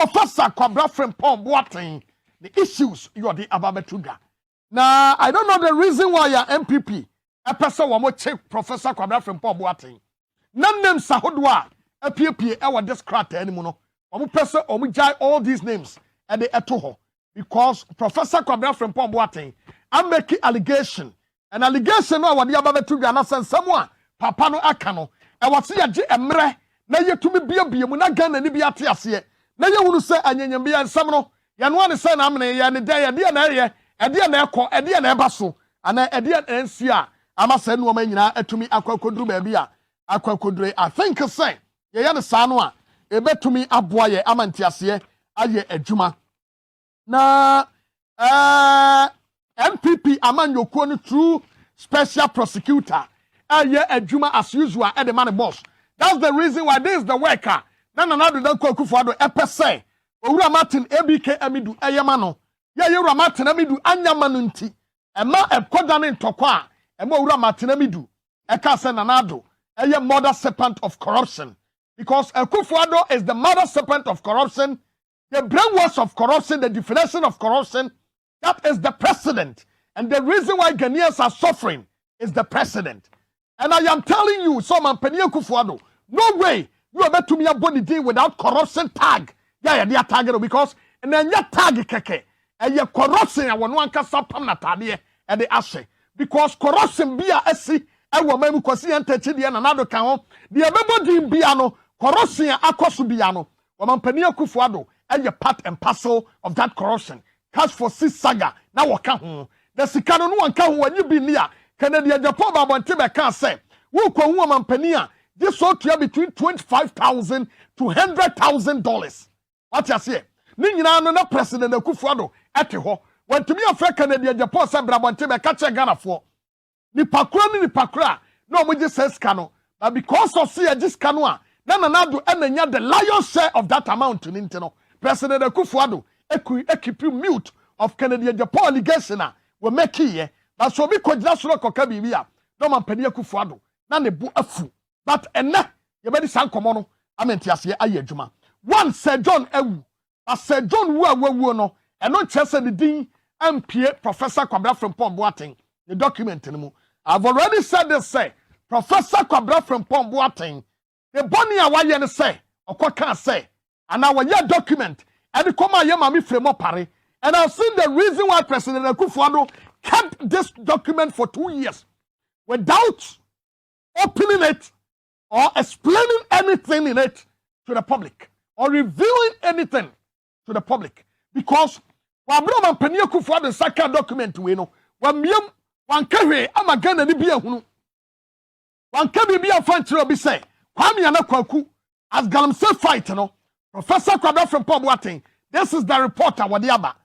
Professor Kwabra Frimpong Boateng, the issues you are the Ababetuga. Now, I don't know the reason why your MPP, a person will check Professor Kwabra Frimpong Boateng. None names Sahodwa, a PPA, our discrat anymore. Person or all these names at the Etoho. Because Professor Kwabra Frimpong Boateng, I'm making allegation. An allegation of what the Ababetuga and send someone, Papano Akano. I was here, Emre, now you to me be a Biamuna and Nibiatias. Na ye wunu se anyanyambia nsam no ye no ane se na amene ye ne dan ye na ye ede na ekọ ede na eba so ana ede na nsi a ama se no ma nyina atumi akwakoduru ba bia akwakodure I think say ye ye ne sa no a ebetumi aboa ye amantiase aye adwuma na MPP amanyoko no true special prosecutor aye adwuma as usual at the man boss. That's the reason why this is the worker. Nana do Akufo Addo epese owura Martin ABK amidu eyemano ye owura Martin amidu anyamano nti ema ekoda ne ntokwa ema owura Martin amidu eka se Nana eye mother serpent of corruption because Akufo Addo is the mother serpent of corruption, the brainwash of corruption, the definition of corruption. That is the president, and the reason why Ghanaians are suffering is the president. And I am telling you, so man Akufo Addo, no way you are about to me a body deal without corruption tag. Yeah, they are targeted because and then your tag keke and your corruption and one can stop Natalia and the ashe because corruption be a SC I will make because and another count the everybody biano corruption akosu biano woman Akufo Addo and your part and parcel of that corruption. Cash for six saga now waka ho the sikano no one can when you be near Canadian Japan Babantebe can say who ko woman penia. This ought to be between $25,000 to $100,000. What you say? Nina no President Akufo Addo ate ho. When to me Africa Canadian Japan say Brabante be catch Ghana for. Ni pakura no mo just says cano. But because of see this canoa, Nana do enya the lion's share of that amount to Nintendo. President Akufo Addo keep you mute of Canadian Japan allegation we make here. But so be ko just look okabibia. No man Akufo Addo. Na ne bu afu. But enne ye be di san komo no amentiase aye adwuma one Sir John awu but Sir John wu awu no eno chese the din ampie Professor Kwabra Frimpong Boateng the document ni mu. I've already said this say Professor Kwabra Frimpong Boateng the boni a waye ne say okoka say and our year document and the come aye mami fremo pare and I've seen the reason why President Akufo Addo kept this document for 2 years without opening it or explaining anything in it to the public or revealing anything to the public because wabro man pani Akufo Addo saka document we no wamiem wankahwe amagana ni bia hunu wanka bia fanchiro bi say kwame anakwaku as Galamsey fight no Professor Kwabra Frimpong Boateng this is the reporter wadiaba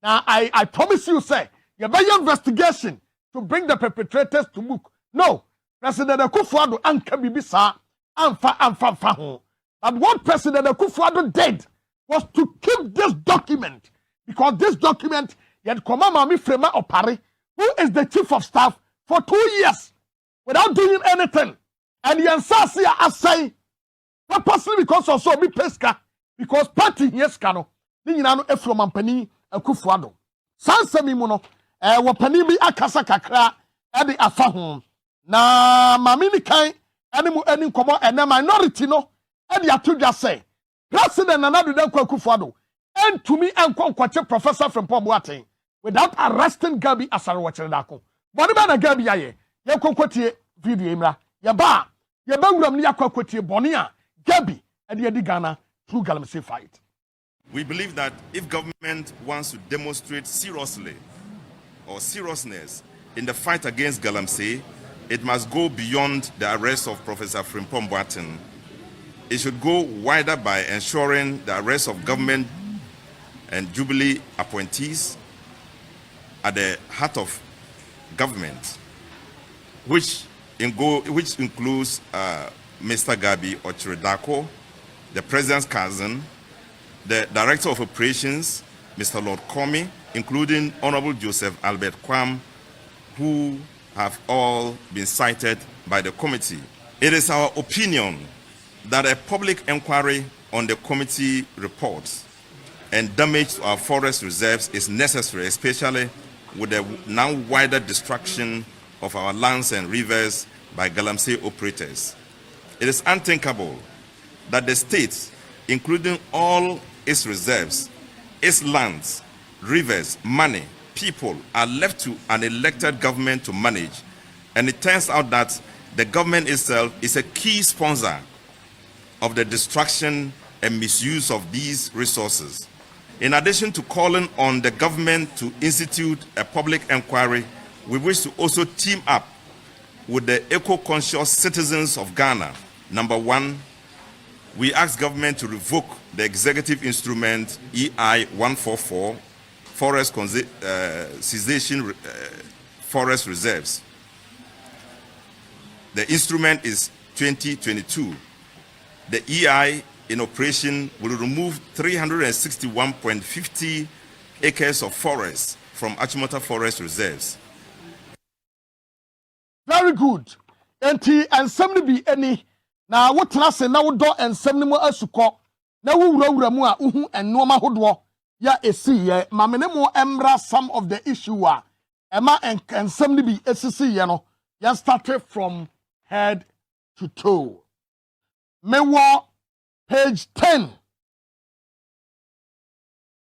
now I promise you say you be investigation to bring the perpetrators to book no President Akufo Addo anka bibi sa amfa ho. But what President Akufo Addo did was to keep this document because this document yet Komama Mi Frema Opare, who is the chief of staff for 2 years without doing anything. And the answer I say, not personally because also me pesca because party yes kano ni nyina no efro mampani Akufo Addo. Sansa mi mu no wapani bi akasa kakra e de afa ho. Na mamini kan animu any komo and minority no and the atuja say President Nana Akufo Addo and to me and kwache Professor Frimpong Boateng without arresting Gabi Asare Wachere. Boni ba na Gabi aye ye kokwotie video imra ye ba wuram ni yakokwotie boni a Gabi and ye di Ghana through Galamsey fight. We believe that if government wants to demonstrate seriousness in the fight against Galamsey, it must go beyond the arrest of Professor Frimpong Boateng. It should go wider by ensuring the arrest of government and Jubilee appointees at the heart of government, which includes Mr. Gabi Wachere, the President's cousin, the Director of Operations, Mr. Lord Comey, including Honorable Joseph Albert Kwam, who have all been cited by the committee. It is our opinion that a public inquiry on the committee report and damage to our forest reserves is necessary, especially with the now wider destruction of our lands and rivers by Galamsey operators. It is unthinkable that the state, including all its reserves, its lands, rivers, money, people, are left to an elected government to manage. And it turns out that the government itself is a key sponsor of the destruction and misuse of these resources. In addition to calling on the government to institute a public inquiry, we wish to also team up with the eco-conscious citizens of Ghana. Number one, we ask government to revoke the executive instrument EI 144, forest cessation forest reserves. The instrument is 2022. The EI in operation will remove 361.50 acres of forest from Achimota forest reserves. Very good. Enti ensem bi eni na wotena se na wodo ensem mu asukọ na wuwura mu a uhu enoma hodo ya esi ye mamene mo emra some of the issue a ema ensem bi esisi ye no ya started from head to toe. Mewo page 10.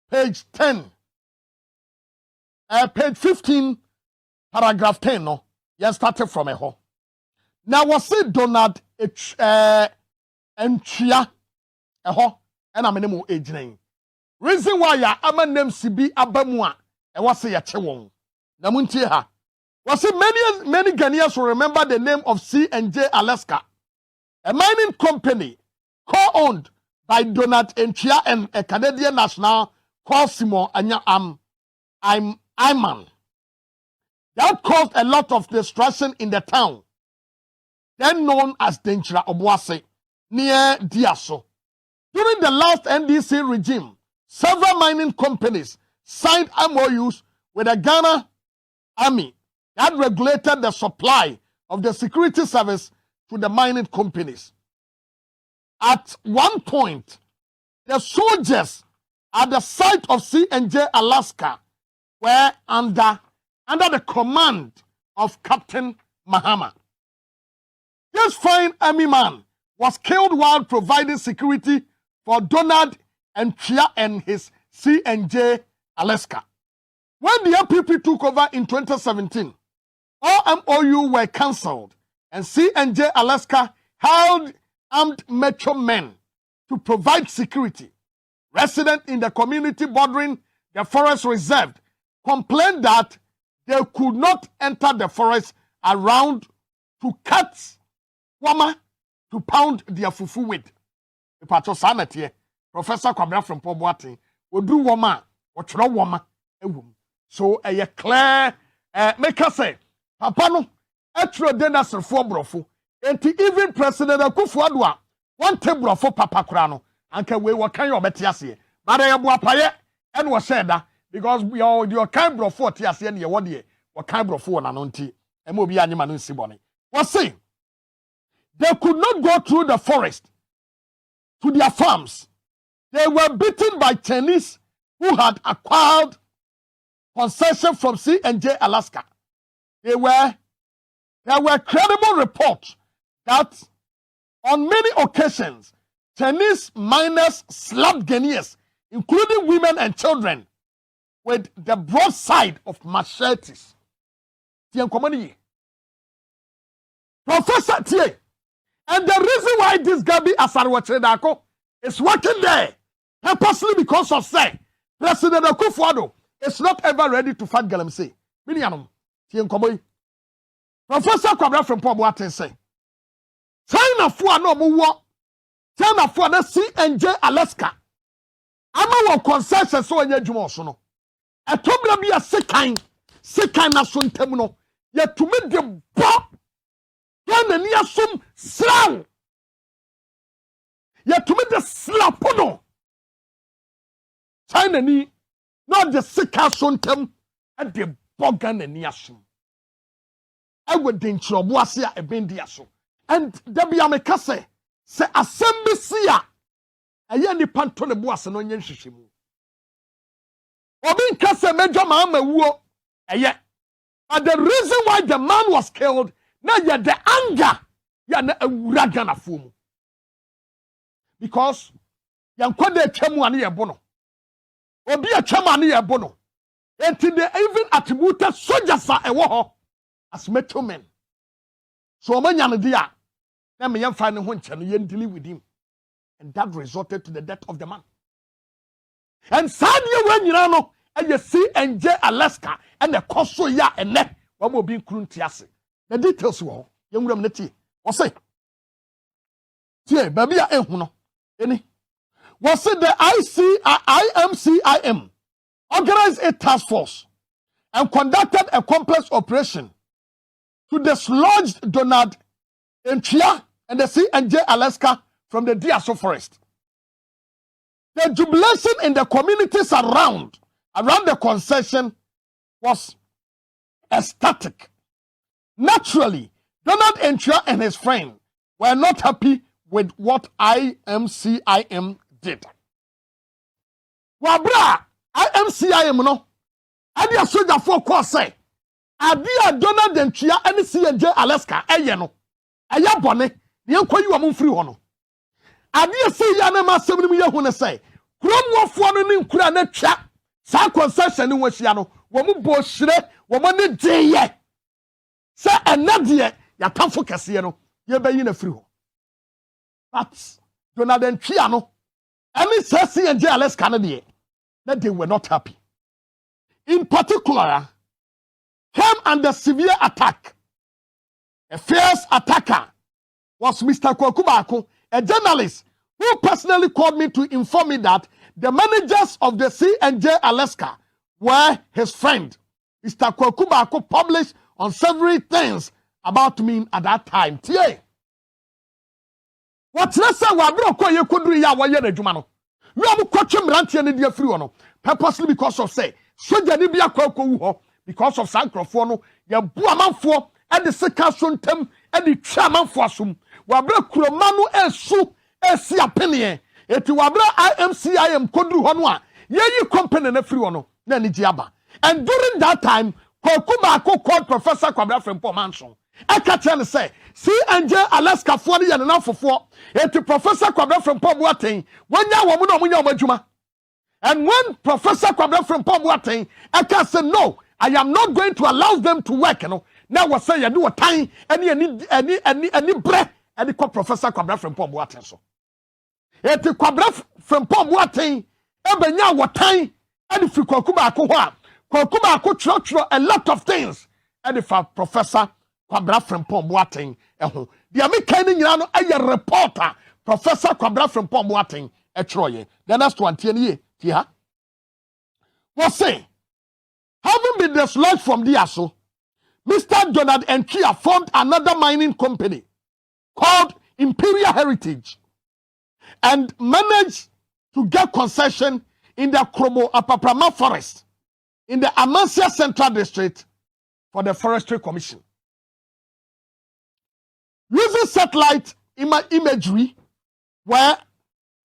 Page 10. Page 15, paragraph 10, no? You started from a hole. Now, was it Donald and Chia a ho? And I'm in age name. Reason why ya ama name CB Abamua, and was a chewon. Namuntia. Was it many Ghanaians will remember the name of C&J Alaska, a mining company co-owned by Donald Enchia and a Canadian national called Simon Iman. That caused a lot of destruction in the town, then known as Denchira Obuase, near Diaso. During the last NDC regime, several mining companies signed MOUs with the Ghana Army that regulated the supply of the security service to the mining companies. At one point, the soldiers at the site of C&J Alaska were under the command of Captain Mahama. This fine army man was killed while providing security for Donald and Chia and his C&J Alaska. When the MPP took over in 2017, all MOU were cancelled and C&J Alaska held armed metro men to provide security. Residents in the community bordering the forest reserve complained that they could not enter the forest around to cut wama to pound their fufu with. Professor Kwabra from Pobwati would do wama or throw wama. So a clear make us say, Papa no, etro dena for brofo. And even President Akufo Addo one table for Papa Krano, and we were kind of betiasi. But I am and was said that because we are your kind of 40 years and your 1 year, or kind of 4 and auntie, and will be animal in Siboni. Was saying they could not go through the forest to their farms. They were beaten by Chinese who had acquired concession from C&J Alaska. There were credible reports that on many occasions, Chinese miners slapped Ghanaians, including women and children, with the broadside of machetes. Professor Tie, and the reason why this Gabi Asarwachedako is working there, purposely because of say, President Akufo Addo is not ever ready to fight Galamsey. Professor Kwabra from Pobwate say, China for no more. China for the C&J Alaska. Ama won concession so anya dwuma so no. Etobra bi a sekan na so ntam no. Ye tumi de bo. Kana ni asom slaw. Ye tumi de slap no. China ni not the sekan so ntam e de bo Ghana ni asom. I would think Obuase a bendi aso. And Debbie Amekase say assembly sia. Aye ni panto ne Boase no yen hwehwemu. Obi nkase Major Mahama wuo. Eye. But the reason why the man was killed, na ye the anger, ya na awura Ghana fumu. Because yankwade twemu ane ye bono. Obi a twemu ane ye bono. Enti they even attributed soldiers a ewo ho as metro men. So omanya ne dia, na me yemfa ne ho nche no yen deal with him. And that resulted to the death of the man. And sadly when you know, and you see NJ Alaska and the Koso ya and ne one will be Kruntiase. The details were young woman neti. What say? Tie, baby, any. Was it the IMCIM organized a task force and conducted a complex operation to dislodge Donald Ḓēāth and the CNJ Alaska from the Ḓīāth forest. The jubilation in the communities around the concession was ecstatic. Naturally, Donald Ḓēāth and his friend were not happy with what IMCIM did. Wabra IMCIM no, adi a soldier for course say, adi a Donald Ḓēāth and CNJ Alaska no, aya bone, ni enko yi wa free hono. Adi a say ya na masem ni ye hu ne say, krom wofo no ni nkura na twa, sa concession ni wahia no, wo mu bo hire, wo mo ne deye. Say enade ya tamfo kese no, ye bayi na free ho. But Donald Ḓēāth no, any CNJ Alaska no de, that they were not happy. In particular, came under severe attack. A fierce attacker was Mr. Akufo, a journalist who personally called me to inform me that the managers of the CNJ Alaska were his friend. Mr. Akufo published on several things about me at that time. Tie. What let's say we bro ko ye koduru ya wa ye na djuma no. We am kwatwe mrantie ne dia free no. Purposely because of say soja ni bia kwa wu ho because of sankrofo no ye bu amanfo e de sika so ntem e de twa amanfo asum. Wa bro kuroma no esu esi apene eti wa bro IMCIM koduru ho no a ye yi company na free no na ni giaba. And during that time Akufo called Professor Kwabena Frimpong Manson. Eka tell say CNJ Alaska for the and now for it Professor Kwabena Frimpong Boateng when ya wo mu no munya adwuma. And when Professor Kwabena Frimpong Boateng eka say no, I am not going to allow them to work, you know. Now what say you do a time any breath and the Professor Kwabena Frimpong Boateng so. It Kwabena Frimpong Boateng ebenya what time and if Akufo Addo a lot of things and if Professor Kwabena Frimpong Boateng the American nyina a reporter Professor Kwabena Frimpong Boateng etroye the next one tie here was say having been dislodged from Ḓīāth, Mr. Donald Ḓēāth formed another mining company called Imperial Heritage and managed to get concession in the Kromo-Apaprama forest in the Amasia Central District for the Forestry Commission. Using satellite imagery, where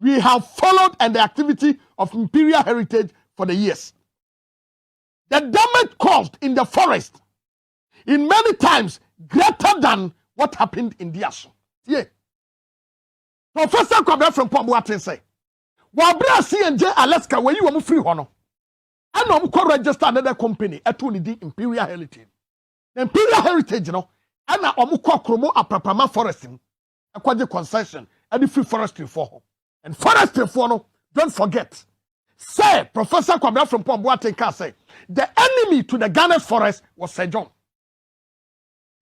we have followed and the activity of Imperial Heritage for the years. The damage caused in the forest in many times greater than what happened in Ḓīāth. Yeah. Professor Kwabena Frimpong Boateng say, "Wabra CNJ Alaska where you were free hono. And I'm going to register another company at the Imperial Heritage. The Imperial Heritage, you know, and I'm going to Kromo-Apaprama forest in a concession and the free forestry for her. And forestry for no, don't forget. Say, Professor Kwabena Frimpong Boateng say, the enemy to the Ghana's forest was Sir John.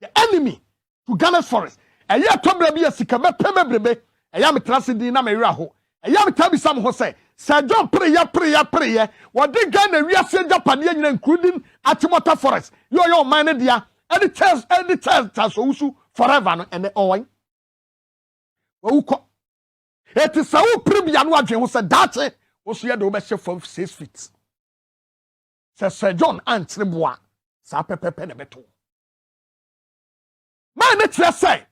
The enemy to Ghana's forest. A year to be a sikame peme a yam trasidi na me raho. A yam tabi some who say, Sir John prayer. What they Ghana we are saying Japan including Atimota forest. Your mind dear, and the test has also forever and the owing. It is so premium watching who said that was here the best for 6 feet. Sir John answered moi, Sapepe Penebeto. My nature say,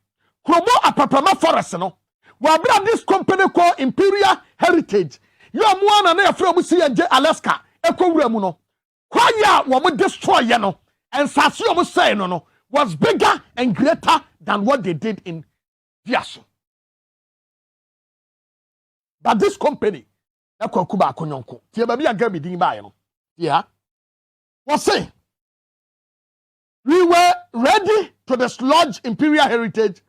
Kromo-Apaprama forest, no. We have this company called Imperial Heritage. You are one and a from CNJ Alaska, ekowura mu no kwaya wo mo destroy ye no and sase wo mo say no was bigger and greater than what they did in Ḓīāth. But this company ekwaku ba akonyonko tie ba bi aga bi din ba ye no yeah was say we were ready to dislodge imperial heritage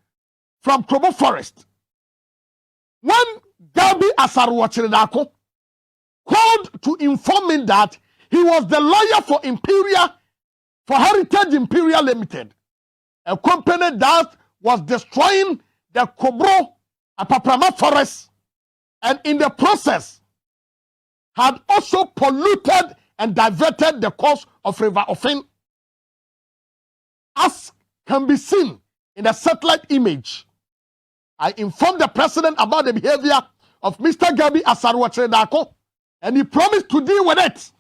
from Krobo Forest when Gabi Asarwachirako called to inform me that he was the lawyer for Heritage Imperial Limited, a company that was destroying the Kobro Apaprama forest and in the process had also polluted and diverted the course of River Ofin, as can be seen in the satellite image. I informed the president about the behavior of Mr. Gabi Asarwachirako, and he promised to deal with it.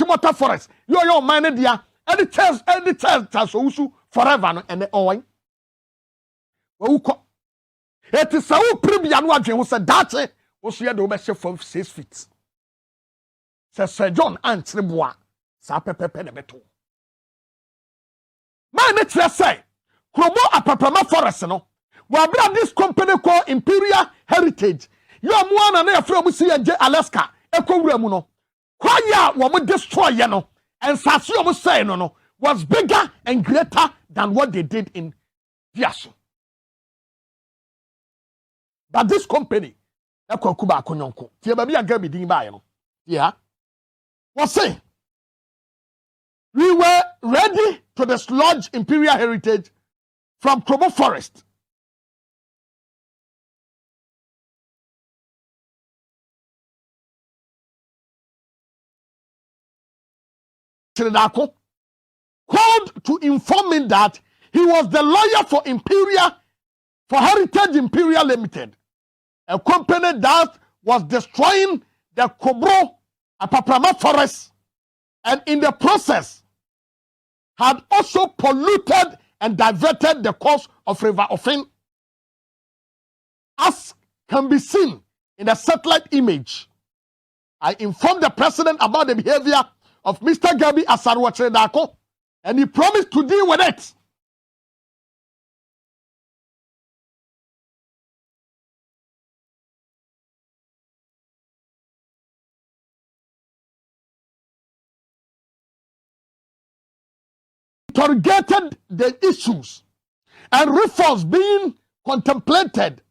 Timothy Forest, your mind there, and the chance so forever and the owen. It is so premium what you said that was here the best from 6 feet. Sir John answer bois, Sapepe Penebeto. My nature say, Krobo Apapama Forest, no. We have this company called Imperial Heritage. You are one and a from Alaska, Echo Remuno. Kwaya wo mo destroy ye no and sase wo say no was bigger and greater than what they did in Ḓīāth. But this company ekwaku ba akonyonko tie ba bi aga bi din ba ye no yeah was say we were ready to dislodge imperial heritage from Krobo Forest called to inform me that he was the lawyer for Heritage Imperial Limited, a company that was destroying the Kobro Apaprama forest and in the process had also polluted and diverted the course of River Ofin, as can be seen in the satellite image. I informed the president about the behavior of Mr. Gabi Asarwachirako, and he promised to deal with it. Interrogated the issues and reforms being contemplated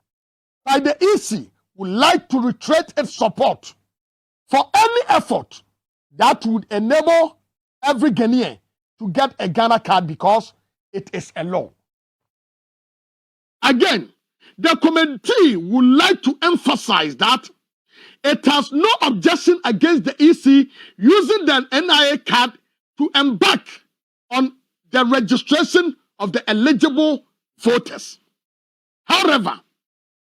by the EC would like to reiterate its support for any effort that would enable every Ghanaian to get a Ghana card because it is a law. Again, the committee would like to emphasize that it has no objection against the EC using the NIA card to embark on the registration of the eligible voters. However,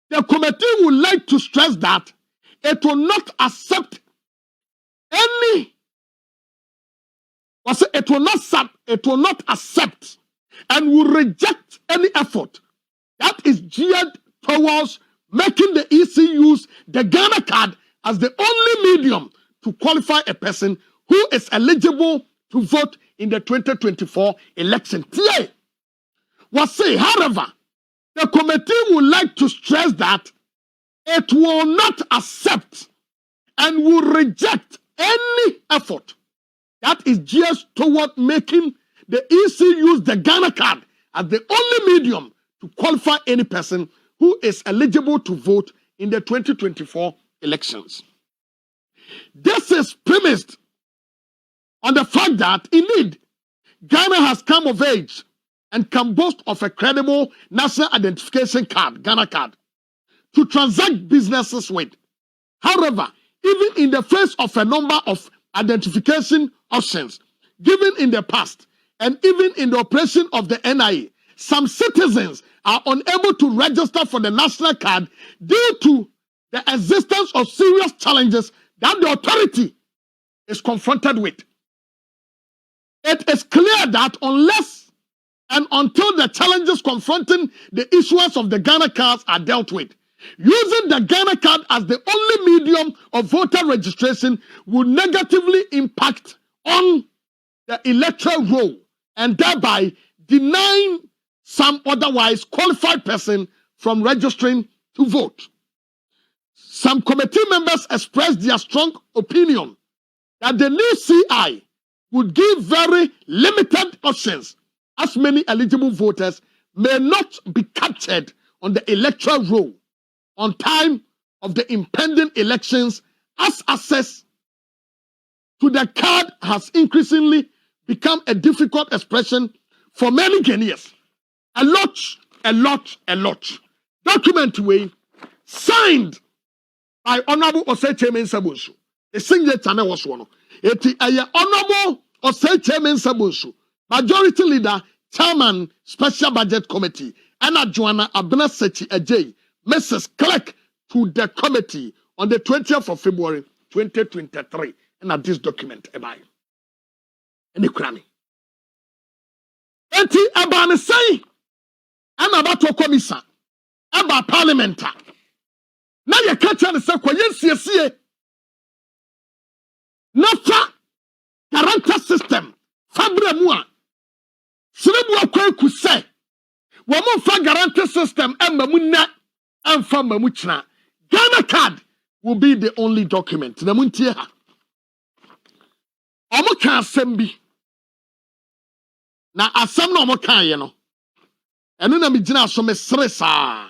the committee would like to stress that it will not accept it will not accept and will reject any effort that is geared towards making the EC use the Ghana card as the only medium to qualify a person who is eligible to vote in the 2024 election. However, the committee would like to stress that it will not accept and will reject any effort that is geared toward making the EC use the Ghana card as the only medium to qualify any person who is eligible to vote in the 2024 elections. This is premised on the fact that, indeed, Ghana has come of age and can boast of a credible national identification card, Ghana card, to transact businesses with. However, even in the face of a number of identification options given in the past, and even in the operation of the NIA, some citizens are unable to register for the national card due to the existence of serious challenges that the authority is confronted with. It is clear that unless and until the challenges confronting the issuance of the Ghana cards are dealt with, using the Ghana card as the only medium of voter registration will negatively impact on the electoral roll and thereby denying some otherwise qualified person from registering to vote. Some committee members expressed their strong opinion that the new CI would give very limited options, as many eligible voters may not be captured on the electoral roll on time of the impending elections, as access to the card has increasingly become a difficult expression for many Ghanaians. A lot. Document way signed by Honorable Osei Chairman Sabunsu. The signature was one. It is Honorable Osei Chairman Sabunsu, Majority Leader, Chairman, Special Budget Committee, and Joanna Abnasechi Ajay, Mrs. Clerk to the committee on the 20th of February 2023. And at this document, about any cranny. Eti Abane say, and about to commission, about parliamentar. Now you catch on the circle, yes. Nafa guarantor system, Fabre Mua. Srebu Akwe say, Wamo fa guarantor system, and Mamuna, and Famamuchna. Ghana card will be the only document. Namuntia. Omoka Sembi. Na asam na omoka ye no. Eno na mi gina so me stressa.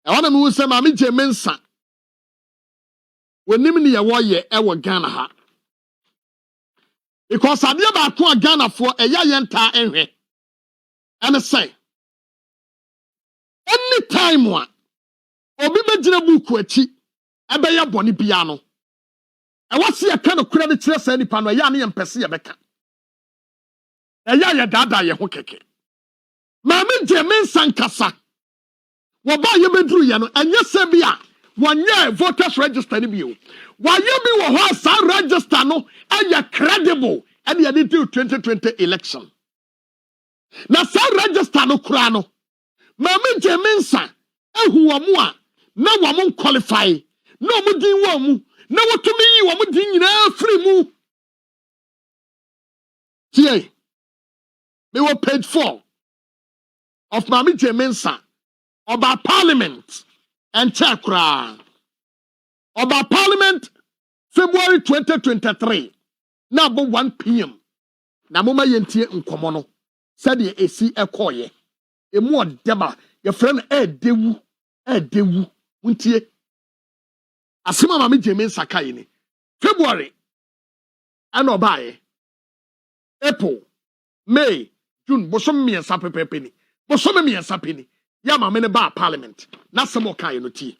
E wana mi wuse ma mi je mensa. Wonim ne ye wo ye e wo Ghana ha. Because ade ba ko Ghana fo eya ye nta enhwe. Ene say. Anytime one obi be gina buku achi e be ya boni bia no. E wase ye ka no kura de kire sa nipa no ya ne ye mpese ye beka. Eya ye dada ye ho keke. Mami Jemen Sankasa. Waba ye bedru ye no enye se bia wanye voters register ni bio. Wa ye bi wo ho sa register no eye credible and ye do 2020 election. Na sa register no kura no. Mami Jemen San ehu wo mu a na wo mo qualify. No mo din wo mu. Na wotumi yi wo mo din nyina free mu. Tie. We were page 4 of Mami Jemensa about Parliament and Chakra. About Parliament, February 2023. Now about 1 p.m. Na mama yentie nkomono. Said ye esi ekoye. E mo deba. Your friend dewu. Untie. Asima Mami Jemensa kaini. February. Ano bae. April. May. June, bosom me and sapepeni. Bosom me and sapini. Yama mene ba parliament. Nasamo kai no tea.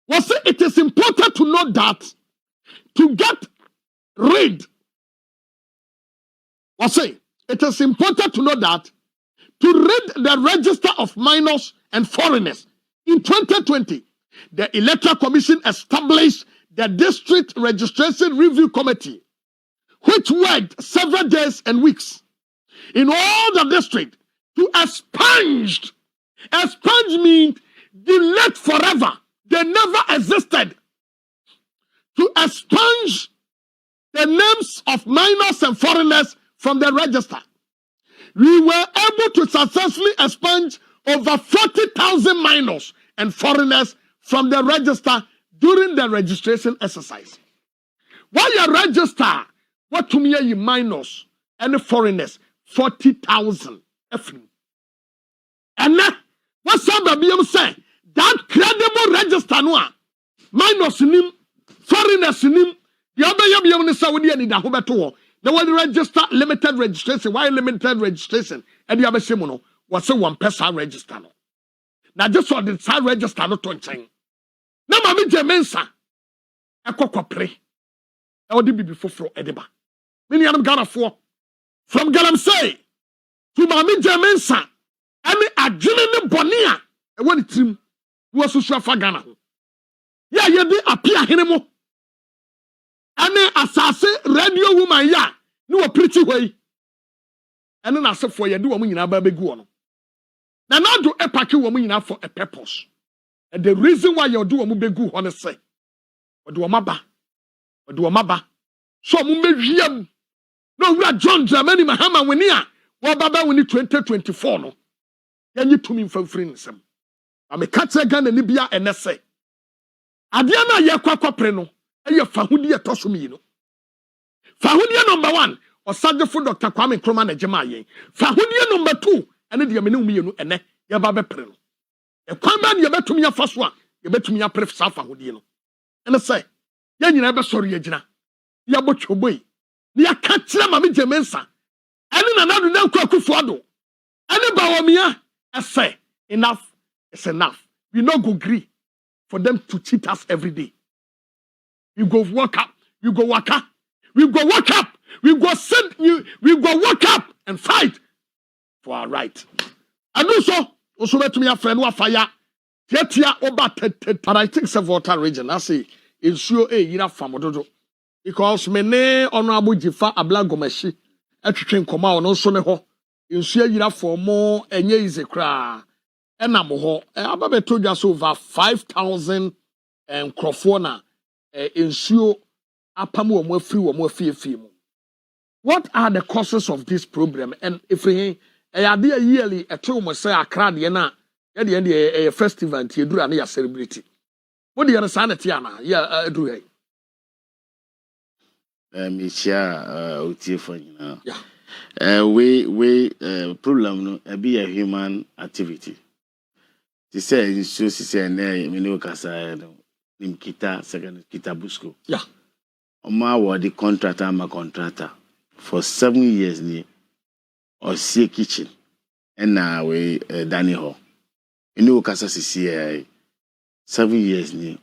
Was it is important to know that to get rid. Was it is important to know that to rid the register of minors and foreigners in 2020, the Electoral Commission established the District Registration Review Committee, which worked several days and weeks in all the district to expunge. Expunge means delete forever. They never existed. To expunge the names of minors and foreigners from the register. We were able to successfully expunge over 40,000 minors and foreigners from the register during the registration exercise. While you register, what to me are you minors and foreigners? 40,000. And now, what somebody say? That credible register no minus nim, foreigners nim, the other yam Saudi and the Hobeto. The one register limited registration. Why limited registration? And the other Simono was a 1 person register. Now just for the side register not to change. Now, Mammy Jemensa, a cockopre. I would be before Ediba. Many of them got a 4. From Galamsey to Mami Jemensa, any agility bonia, and what it's him, wo susu afa Ghana ho ya ye di apia hene mo ane asase radio woman ya ni wo preach hoi ene na asefo ye di wo nyina ba begu ono na do epake wo nyina for a purpose and the reason why you do wo begu ho ne say ode wo maba so mo mewiam no wura John Dramani Mahama weni a wo baba weni 2024 no yanyi tumi mfamfiri nsem amekatse Ghana ni bia enese ade na ye kwakopre no eye fahudi etosom yi no fahudi number 1 osagefo Dr. Kwame Nkrumah na jema yen fahudi number 2 ene de mene umiye no ene ye ba bepre no e kwamba ne ye betumi afaso a ye betumi apre sa fahudi no ene say ye nyina be sori ye gina ya botwoboi ni akatira mame jemensa ene na nadu na Akufo Addo ene ba womia say enough is enough. We not go agree for them to cheat us every day. We go work up, we go work up, we go work up, we go send you, we go work up and fight for our right. And also let me a friend who fire Tetia Oba and I think Water region. I say ensure a yira famododo because mene honorable Jifa Ablagomeshi etwetwen koma ono so ne ho ensure yira for more enye Sễcrĩt. Enamo ababe told us over 5,000 crofo na ensure apamu omo free omo fie mu. What are the causes of this problem? And if we ade yearly eto mo say Accra de na ye festival nti edura na ya celebrate. What do you understand it na ya eduru he? Michia utie for nyina. Yeah. We problem no be a human activity. She said, she said, "Minu kasa no nimkita second kita busko." Yeah. Oma wa the contractor, I'm a contractor for 7 years ni or see kitchen and now we Danny ho. Minu kasa si 7 years ni